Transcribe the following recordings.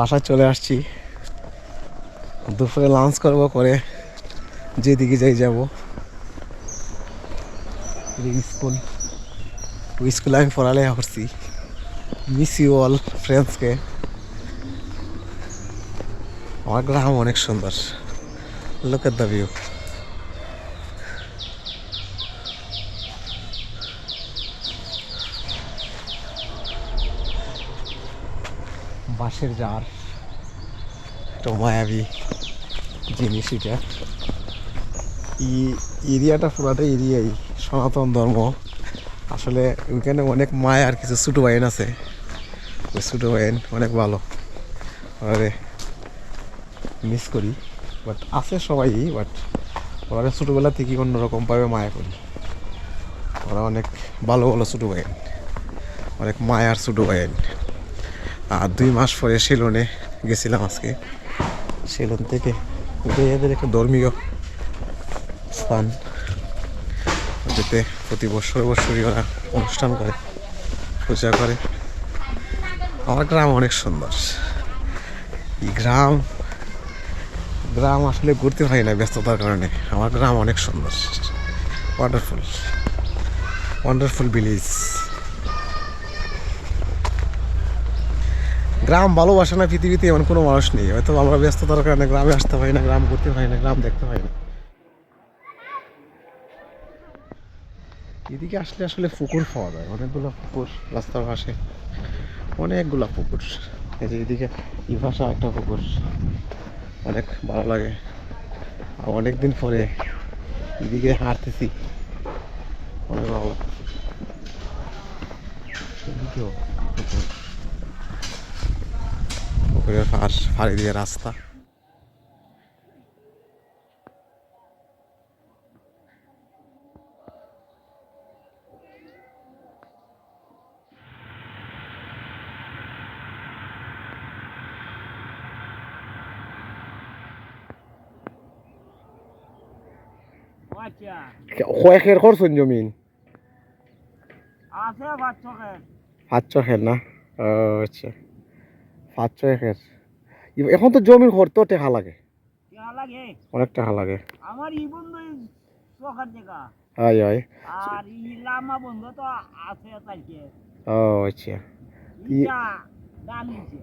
বাসায় চলে আসছি, দুপুরে লাঞ্চ করবো, করে যেদিকে যাই যাব। স্কুল স্কুলে আমি পড়ালেখা করছি। মিস ইউ অল ফ্রেন্ডসকে। আমার গ্রাম অনেক সুন্দর। Look at the view. বাঁশের জার, একটা মায়াবী জিনিস এটা। এরিয়াটা পুরাটা এরিয়াই সনাতন ধর্ম। আসলে ওইখানে অনেক মায়ার কিছু ছোটো বাইন আছে। ওই ছোটো বাইন অনেক ভালো, ওরা মিস করি। বাট আছে সবাই, বাট ওরা ছোটোবেলা থেকে অন্যরকমভাবে মায়া করি। ওরা অনেক ভালো ভালো ছোটো বাইন, অনেক মায়ার ছোটো বাইন। আর 2 মাস পরে শিলনে গেছিলাম আজকে। শিলন থেকে এদের একটা ধর্মীয় স্থান, যেতে প্রতি বছরই ওরা অনুষ্ঠান করে, পূজা করে। আমার গ্রাম অনেক সুন্দর। এই গ্রাম আসলে ঘুরতে পারি না ব্যস্ততার কারণে। আমার গ্রাম অনেক সুন্দর, ওয়ান্ডারফুল ভিলেজ। গ্রাম ভালোবাসে না পৃথিবীতে এমন কোনো মানুষ নেই। হয়তো আমরা ব্যস্ততার কারণে গ্রামে আসতে পারি না, গ্রাম ঘুরতে পারি না, গ্রাম দেখতে পারি না। এদিকে আসলে আসলে পুকুর পাওয়া যায়, অনেকগুলো পুকুর রাস্তার পাশে, অনেকগুলো পুকুর। এই যে এদিকে এই ভাষা একটা পুকুর, অনেক ভালো লাগে। আর অনেকদিন পরে এদিকে হাঁটতেছি, অনেক ভালো লাগে। এদিকেও পুকুর, পুকুরের পাশ ফাড়ি দিয়ে রাস্তা। কয়েকের করছেন জমিন আছে 500 খের না? আচ্ছা, 500 একের। এখন তো জমির ঘর তো টেকা লাগে, লাগে অনেক টাকা লাগে। আমার ই বন্ধু চোখার জায়গা হয় হয়। আর ই লামা বন্ধু তো আছে তাইকে ও আচ্ছা, ইটা দাম দিছে।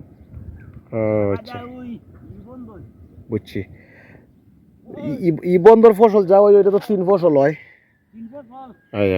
ও দেখা আচ্ছা, যায় ওই ই বন্ধু বুঝছি। ই বন্দর ফসল যা হয় ওইটা তো 3 ফসল হয়। 3 বছর হয় হয়।